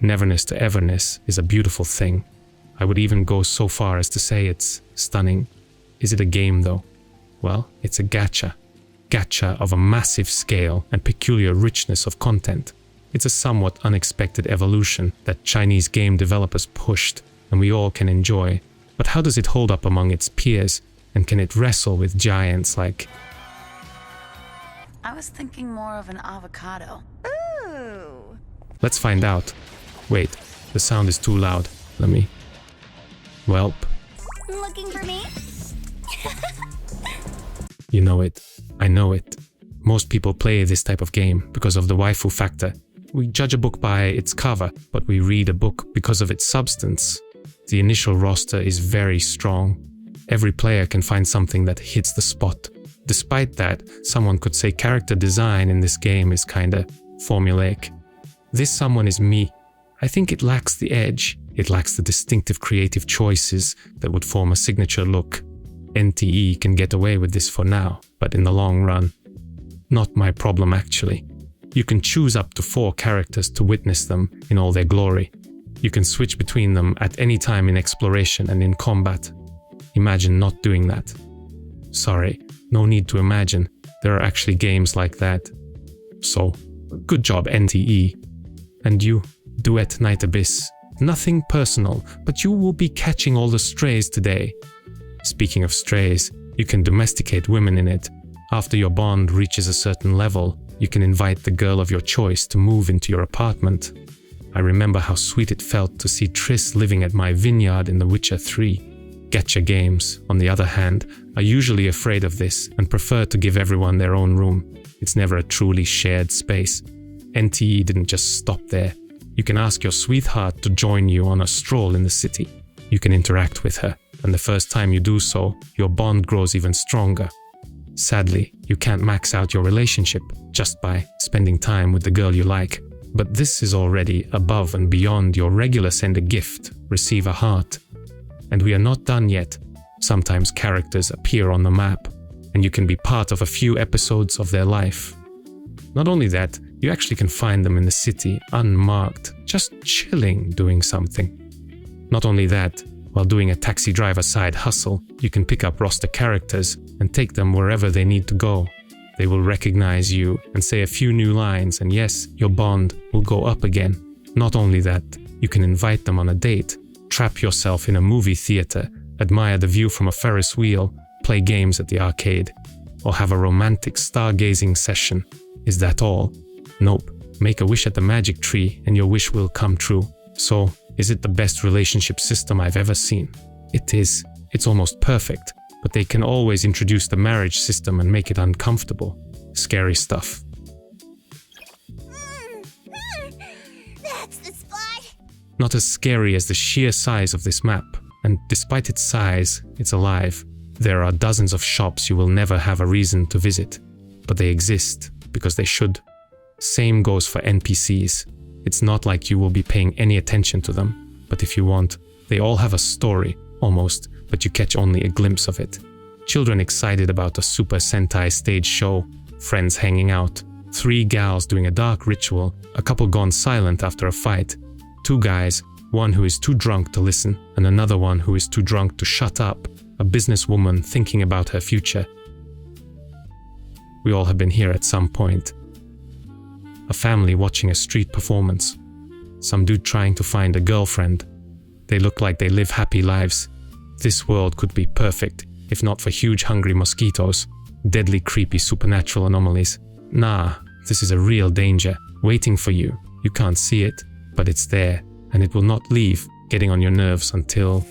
Neverness to Everness is a beautiful thing. I would even go so far as to say it's stunning. Is it a game though? Well, it's a gacha. Gacha of a massive scale and peculiar richness of content. It's a somewhat unexpected evolution that Chinese game developers pushed and we all can enjoy. But how does it hold up among its peers, and can it wrestle with giants like... I was thinking more of an avocado. Ooh. Let's find out. Wait, the sound is too loud. Let me... Welp. Looking for me? You know it. I know it. Most people play this type of game because of the waifu factor. We judge a book by its cover, but we read a book because of its substance. The initial roster is very strong. Every player can find something that hits the spot. Despite that, someone could say character design in this game is kinda formulaic. This someone is me. I think it lacks the edge. It lacks the distinctive creative choices that would form a signature look. NTE can get away with this for now, but in the long run, not my problem actually. You can choose up to 4 characters to witness them in all their glory. You can switch between them at any time in exploration and in combat. Imagine not doing that. Sorry, no need to imagine. There are actually games like that. So, good job NTE. And you, Duet Night Abyss. Nothing personal, but you will be catching all the strays today. Speaking of strays, you can domesticate women in it. After your bond reaches a certain level, you can invite the girl of your choice to move into your apartment. I remember how sweet it felt to see Triss living at my vineyard in The Witcher 3. Gacha games, on the other hand, are usually afraid of this and prefer to give everyone their own room. It's never a truly shared space. NTE didn't just stop there. You can ask your sweetheart to join you on a stroll in the city. You can interact with her, and the first time you do so, your bond grows even stronger. Sadly, you can't max out your relationship just by spending time with the girl you like. But this is already above and beyond your regular send a gift, receive a heart. And we are not done yet. Sometimes characters appear on the map, and you can be part of a few episodes of their life. Not only that, you actually can find them in the city, unmarked, just chilling, doing something. Not only that, while doing a taxi driver side hustle, you can pick up roster characters and take them wherever they need to go. They will recognize you and say a few new lines, and yes, your bond will go up again. Not only that, you can invite them on a date, trap yourself in a movie theater, admire the view from a Ferris wheel, play games at the arcade, or have a romantic stargazing session. Is that all? Nope. Make a wish at the magic tree and your wish will come true. So, is it the best relationship system I've ever seen? It is. It's almost perfect, but they can always introduce the marriage system and make it uncomfortable. Scary stuff. That's the spot. Not as scary as the sheer size of this map, and despite its size, it's alive. There are dozens of shops you will never have a reason to visit, but they exist because they should. Same goes for NPCs. It's not like you will be paying any attention to them, but if you want, they all have a story, almost, but you catch only a glimpse of it. Children excited about a Super Sentai stage show, friends hanging out, 3 gals doing a dark ritual, a couple gone silent after a fight, 2 guys, one who is too drunk to listen and another one who is too drunk to shut up, a businesswoman thinking about her future. We all have been here at some point. A family watching a street performance. Some dude trying to find a girlfriend. They look like they live happy lives. This world could be perfect, if not for huge hungry mosquitoes, deadly creepy supernatural anomalies. Nah, this is a real danger, waiting for you. You can't see it, but it's there, and it will not leave, getting on your nerves until...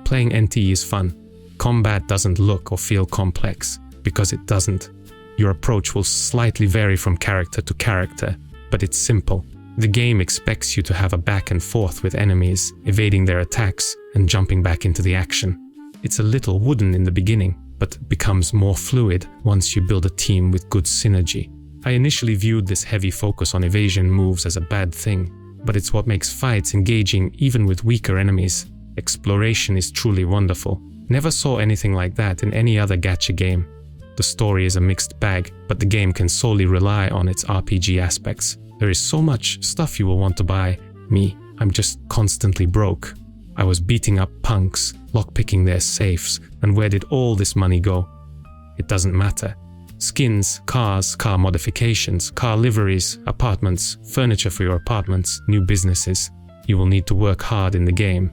Playing NTE is fun. Combat doesn't look or feel complex, because it doesn't. Your approach will slightly vary from character to character, but it's simple. The game expects you to have a back and forth with enemies, evading their attacks and jumping back into the action. It's a little wooden in the beginning, but becomes more fluid once you build a team with good synergy. I initially viewed this heavy focus on evasion moves as a bad thing, but it's what makes fights engaging even with weaker enemies. Exploration is truly wonderful. Never saw anything like that in any other gacha game. The story is a mixed bag, but the game can solely rely on its RPG aspects. There is so much stuff you will want to buy. Me, I'm just constantly broke. I was beating up punks, lockpicking their safes, and where did all this money go? It doesn't matter. Skins, cars, car modifications, car liveries, apartments, furniture for your apartments, new businesses. You will need to work hard in the game.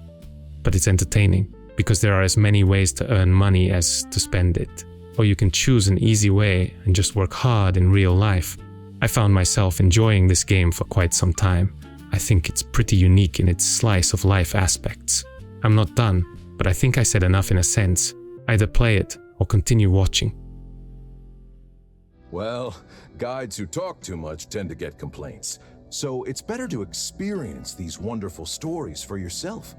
But it's entertaining, because there are as many ways to earn money as to spend it. Or you can choose an easy way and just work hard in real life. I found myself enjoying this game for quite some time. I think it's pretty unique in its slice of life aspects. I'm not done, but I think I said enough in a sense. Either play it or continue watching. Well, guides who talk too much tend to get complaints. So it's better to experience these wonderful stories for yourself.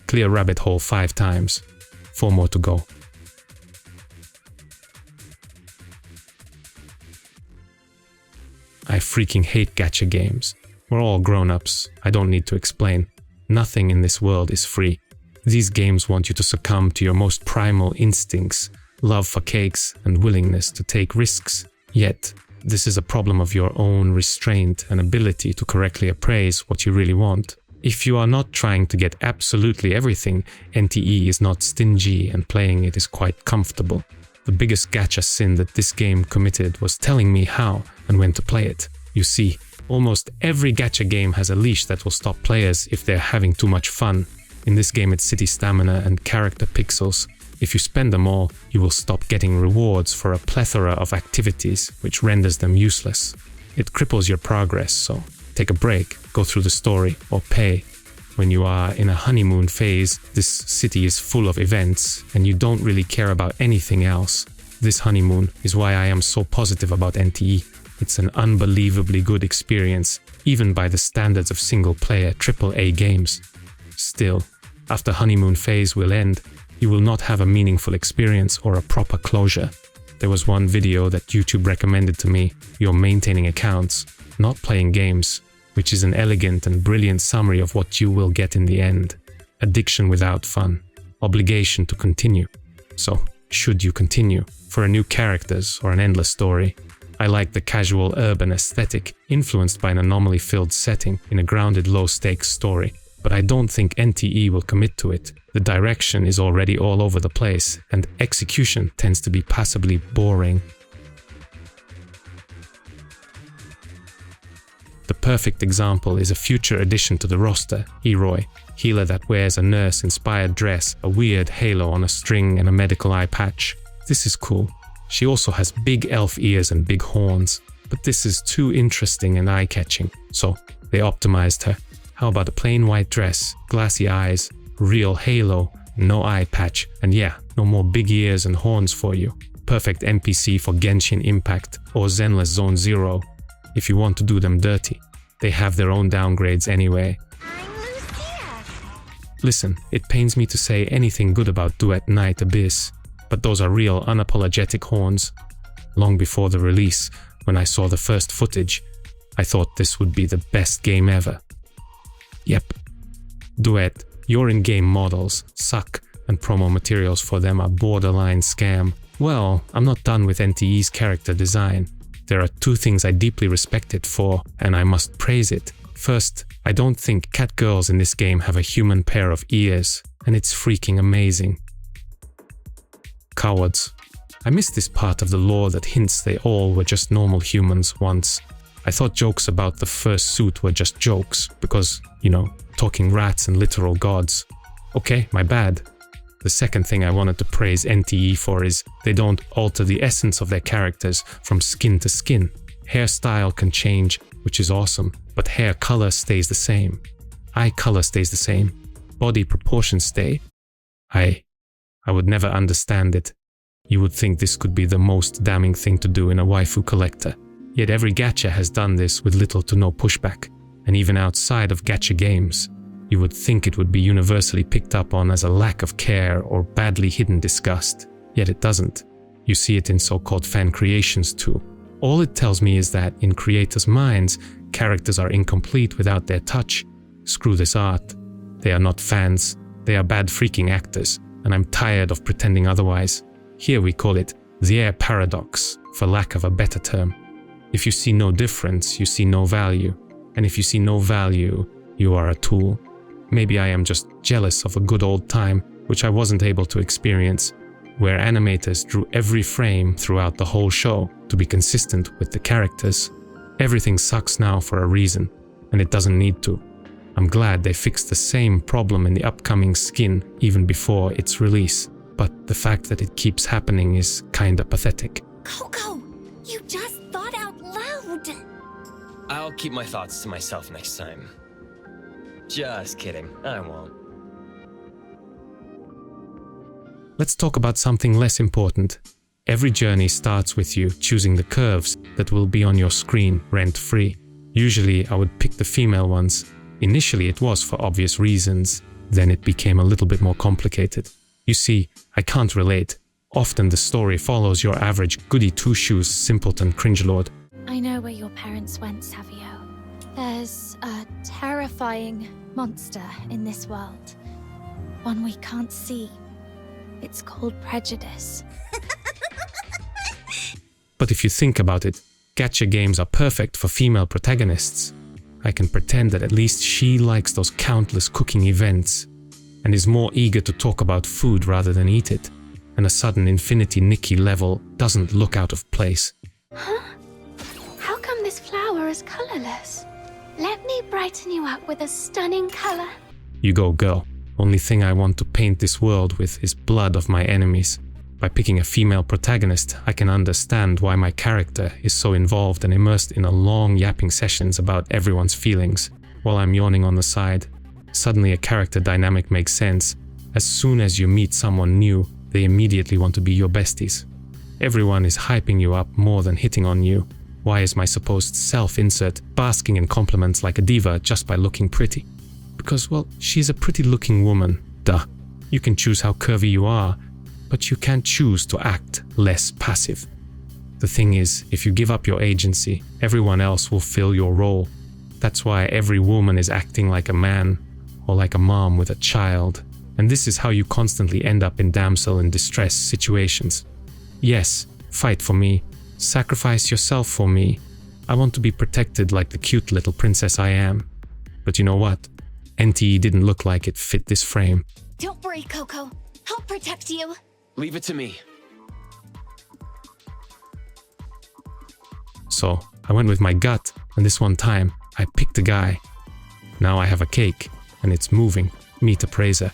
Clear rabbit hole 5 times. 4 more to go. I freaking hate gacha games. We're all grown-ups. I don't need to explain. Nothing in this world is free. These games want you to succumb to your most primal instincts, love for cakes and willingness to take risks. Yet, this is a problem of your own restraint and ability to correctly appraise what you really want. If you are not trying to get absolutely everything, NTE is not stingy and playing it is quite comfortable. The biggest gacha sin that this game committed was telling me how and when to play it. You see, almost every gacha game has a leash that will stop players if they're having too much fun. In this game it's city stamina and character pixels. If you spend them all, you will stop getting rewards for a plethora of activities, which renders them useless. It cripples your progress, so take a break, go through the story, or pay. When you are in a honeymoon phase, this city is full of events, and you don't really care about anything else. This honeymoon is why I am so positive about NTE. It's an unbelievably good experience, even by the standards of single-player AAA games. Still, after honeymoon phase will end, you will not have a meaningful experience or a proper closure. There was one video that YouTube recommended to me, You're Maintaining Accounts, Not Playing Games, which is an elegant and brilliant summary of what you will get in the end. Addiction without fun. Obligation to continue. So, should you continue? For a new characters or an endless story? I like the casual urban aesthetic, influenced by an anomaly-filled setting in a grounded low-stakes story. But I don't think NTE will commit to it. The direction is already all over the place, and execution tends to be passably boring. The perfect example is a future addition to the roster, Eroi, healer that wears a nurse-inspired dress, a weird halo on a string and a medical eye patch. This is cool. She also has big elf ears and big horns, but this is too interesting and eye-catching, so they optimized her. How about a plain white dress, glassy eyes, real halo, no eye patch, and yeah, no more big ears and horns for you. Perfect NPC for Genshin Impact or Zenless Zone Zero, if you want to do them dirty. They have their own downgrades anyway. Listen, it pains me to say anything good about Duet Night Abyss, but those are real unapologetic horns. Long before the release, when I saw the first footage, I thought this would be the best game ever. Yep. Duet, your in-game models suck and promo materials for them are borderline scam. Well, I'm not done with NTE's character design. There are 2 things I deeply respect it for, and I must praise it. First, I don't think cat girls in this game have a human pair of ears, and it's freaking amazing. Cowards. I miss this part of the lore that hints they all were just normal humans once. I thought jokes about the first suit were just jokes, because, you know, talking rats and literal gods. Okay, my bad. The second thing I wanted to praise NTE for is they don't alter the essence of their characters from skin to skin. Hairstyle can change, which is awesome, but hair color stays the same. Eye color stays the same. Body proportions stay. I would never understand it. You would think this could be the most damning thing to do in a waifu collector. Yet every gacha has done this with little to no pushback, and even outside of gacha games, you would think it would be universally picked up on as a lack of care or badly hidden disgust. Yet it doesn't. You see it in so-called fan creations too. All it tells me is that in creators' minds, characters are incomplete without their touch. Screw this art. They are not fans. They are bad freaking actors, and I'm tired of pretending otherwise. Here we call it the air paradox, for lack of a better term. If you see no difference, you see no value. and if you see no value, you are a tool. Maybe I am just jealous of a good old time, which I wasn't able to experience, where animators drew every frame throughout the whole show to be consistent with the characters. Everything sucks now for a reason, and it doesn't need to. I'm glad they fixed the same problem in the upcoming skin even before its release, but the fact that it keeps happening is kinda pathetic. Coco, you just thought out loud! I'll keep my thoughts to myself next time. Just kidding, I won't. Let's talk about something less important. Every journey starts with you choosing the curves that will be on your screen rent-free. Usually I would pick the female ones. Initially it was for obvious reasons, then it became a little bit more complicated. You see, I can't relate. Often the story follows your average goody two-shoes simpleton cringelord. I know where your parents went, Savio. There's a terrifying monster in this world. One we can't see. It's called prejudice. But if you think about it, gacha games are perfect for female protagonists. I can pretend that at least she likes those countless cooking events and is more eager to talk about food rather than eat it. And a sudden Infinity Nikke level doesn't look out of place. Huh? How come this flower is colorless? Let me brighten you up with a stunning color. You go, girl. Only thing I want to paint this world with is blood of my enemies. By picking a female protagonist, I can understand why my character is so involved and immersed in a long yapping sessions about everyone's feelings, while I'm yawning on the side. Suddenly a character dynamic makes sense. As soon as you meet someone new, they immediately want to be your besties. Everyone is hyping you up more than hitting on you. Why is my supposed self-insert basking in compliments like a diva just by looking pretty? Because, well, she's a pretty looking woman, duh. You can choose how curvy you are, but you can't choose to act less passive. The thing is, if you give up your agency, everyone else will fill your role. That's why every woman is acting like a man, or like a mom with a child. And this is how you constantly end up in damsel in distress situations. Yes, fight for me. Sacrifice yourself for me. I want to be protected like the cute little princess I am. But you know what? NTE didn't look like it fit this frame. Don't worry, Coco. I'll protect you. Leave it to me. So, I went with my gut, and this one time, I picked a guy. Now I have a cake, and it's moving. Meet a praiser.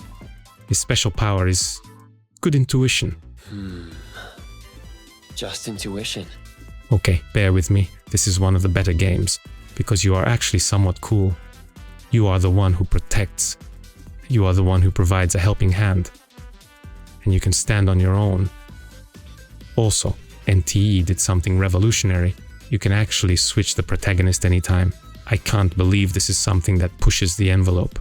His special power is good intuition. Just intuition. Okay, bear with me. This is one of the better games, because you are actually somewhat cool. You are the one who protects. You are the one who provides a helping hand. And you can stand on your own. Also, NTE did something revolutionary. You can actually switch the protagonist anytime. I can't believe this is something that pushes the envelope.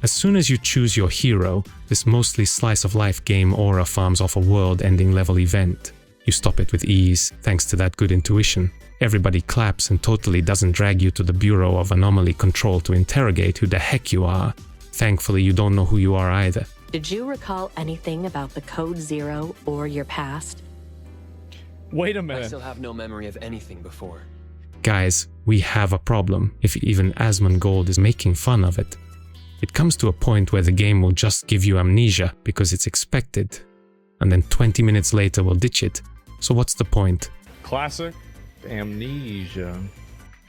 As soon as you choose your hero, this mostly slice-of-life game aura farms off a world-ending level event. You stop it with ease, thanks to that good intuition. Everybody claps and totally doesn't drag you to the Bureau of Anomaly Control to interrogate who the heck you are. Thankfully, you don't know who you are either. Did you recall anything about the Code Zero or your past? Wait a I minute. still have no memory of anything before. Guys, we have a problem if even Asmongold is making fun of it. It comes to a point where the game will just give you amnesia because it's expected, and then 20 minutes later will ditch it. So what's the point? Classic amnesia.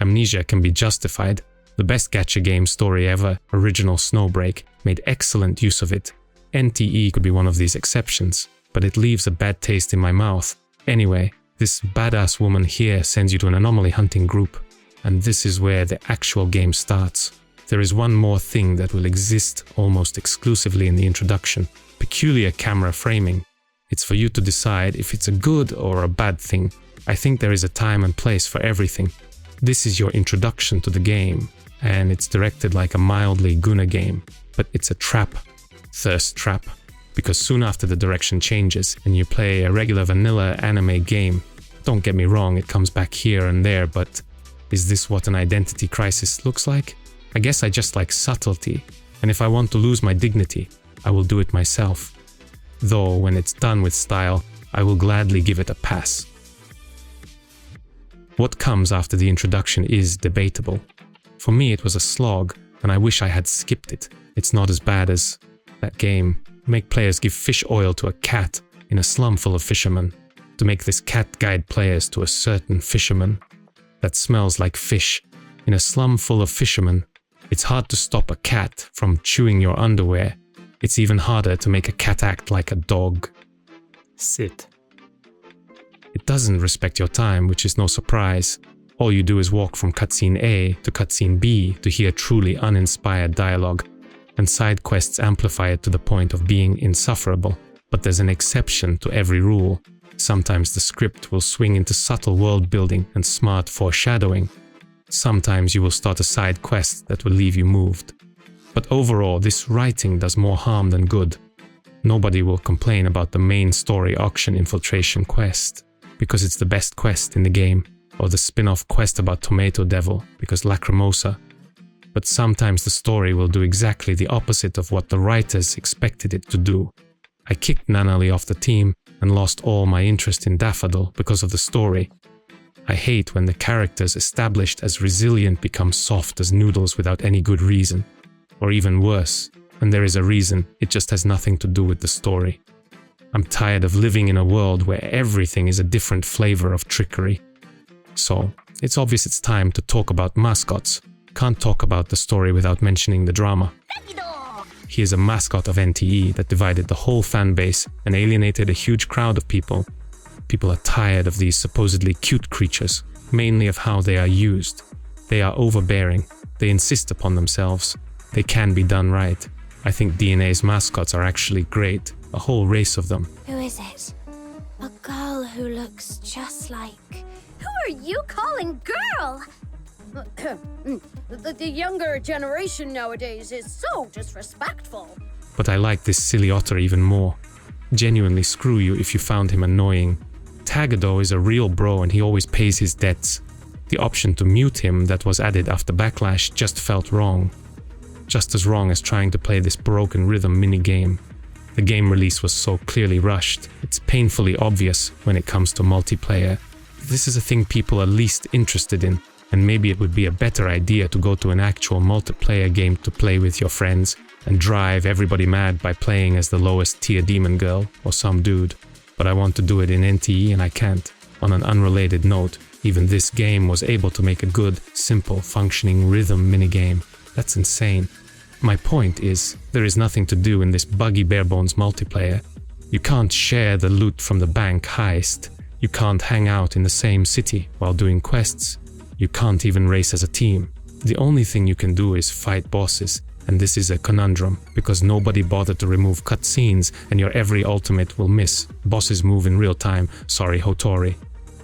Amnesia can be justified. The best gacha game story ever, original Snowbreak, made excellent use of it. NTE could be one of these exceptions, but it leaves a bad taste in my mouth. Anyway, this badass woman here sends you to an anomaly hunting group, and this is where the actual game starts. There is one more thing that will exist almost exclusively in the introduction: peculiar camera framing. It's for you to decide if it's a good or a bad thing. I think there is a time and place for everything. This is your introduction to the game, and it's directed like a mildly Guna game, but it's a trap. Thirst trap. Because soon after the direction changes and you play a regular vanilla anime game, don't get me wrong, it comes back here and there, but is this what an identity crisis looks like? I guess I just like subtlety, and if I want to lose my dignity, I will do it myself. Though when it's done with style, I will gladly give it a pass. What comes after the introduction is debatable. For me, it was a slog, and I wish I had skipped it. It's not as bad as that game. Make players give fish oil to a cat in a slum full of fishermen. To make this cat guide players to a certain fisherman that smells like fish. In a slum full of fishermen, it's hard to stop a cat from chewing your underwear. It's even harder to make a cat act like a dog. Sit. It doesn't respect your time, which is no surprise. All you do is walk from cutscene A to cutscene B to hear truly uninspired dialogue, and side quests amplify it to the point of being insufferable. But there's an exception to every rule. Sometimes the script will swing into subtle world building and smart foreshadowing. Sometimes you will start a side quest that will leave you moved. But overall, this writing does more harm than good. Nobody will complain about the main story auction infiltration quest, because it's the best quest in the game, or the spin-off quest about Tomato Devil, because Lacrimosa. But sometimes the story will do exactly the opposite of what the writers expected it to do. I kicked Nanali off the team and lost all my interest in Daffodil because of the story. I hate when the characters established as resilient become soft as noodles without any good reason. Or even worse, when there is a reason, it just has nothing to do with the story. I'm tired of living in a world where everything is a different flavor of trickery. So, it's obvious it's time to talk about mascots. Can't talk about the story without mentioning the drama. He is a mascot of NTE that divided the whole fanbase and alienated a huge crowd of people. People are tired of these supposedly cute creatures, mainly of how they are used. They are overbearing. They insist upon themselves. They can be done right. I think DNA's mascots are actually great, a whole race of them. Who is it? A girl who looks just like... Who are you calling girl? The younger generation nowadays is so disrespectful. But I like this silly otter even more. Genuinely screw you if you found him annoying. Tagado is a real bro and he always pays his debts. The option to mute him that was added after Backlash just felt wrong. Just as wrong as trying to play this broken rhythm minigame. The game release was so clearly rushed. It's painfully obvious when it comes to multiplayer. This is a thing people are least interested in, and maybe it would be a better idea to go to an actual multiplayer game to play with your friends and drive everybody mad by playing as the lowest tier demon girl or some dude. But I want to do it in NTE and I can't. On an unrelated note, even this game was able to make a good, simple, functioning rhythm minigame. That's insane. My point is, there is nothing to do in this buggy barebones multiplayer. You can't share the loot from the bank heist. You can't hang out in the same city while doing quests. You can't even race as a team. The only thing you can do is fight bosses, and this is a conundrum, because nobody bothered to remove cutscenes and your every ultimate will miss. Bosses move in real time, sorry Hotori.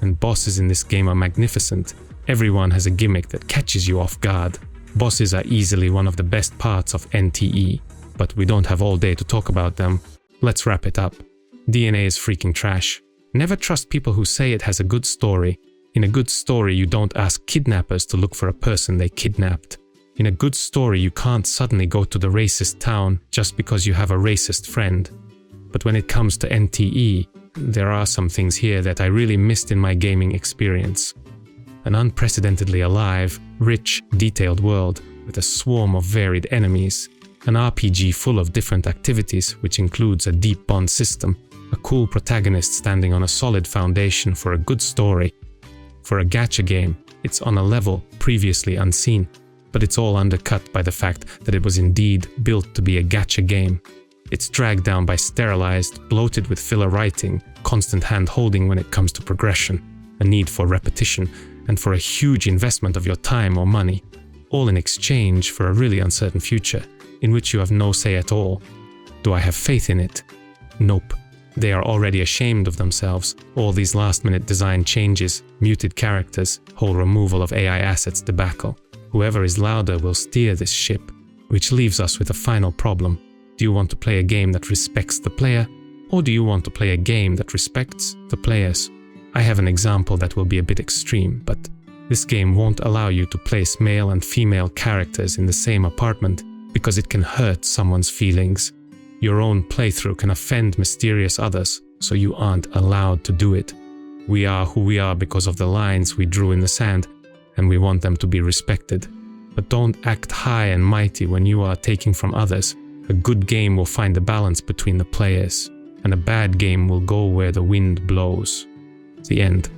And bosses in this game are magnificent. Everyone has a gimmick that catches you off guard. Bosses are easily one of the best parts of NTE, but we don't have all day to talk about them. Let's wrap it up. DNA is freaking trash. Never trust people who say it has a good story. In a good story, you don't ask kidnappers to look for a person they kidnapped. In a good story, you can't suddenly go to the racist town just because you have a racist friend. But when it comes to NTE, there are some things here that I really missed in my gaming experience. An unprecedentedly alive, rich, detailed world with a swarm of varied enemies. An RPG full of different activities, which includes a deep bond system. A cool protagonist standing on a solid foundation for a good story. For a gacha game, it's on a level previously unseen, but it's all undercut by the fact that it was indeed built to be a gacha game. It's dragged down by sterilized, bloated with filler writing, constant hand-holding when it comes to progression, a need for repetition, and for a huge investment of your time or money, all in exchange for a really uncertain future, in which you have no say at all. Do I have faith in it? Nope. They are already ashamed of themselves. All these last-minute design changes, muted characters, whole removal of AI assets debacle. Whoever is louder will steer this ship, which leaves us with a final problem. Do you want to play a game that respects the player, or do you want to play a game that respects the players? I have an example that will be a bit extreme, but this game won't allow you to place male and female characters in the same apartment because it can hurt someone's feelings. Your own playthrough can offend mysterious others, so you aren't allowed to do it. We are who we are because of the lines we drew in the sand, and we want them to be respected. but don't act high and mighty when you are taking from others. A good game will find a balance between the players, and a bad game will go where the wind blows. The end.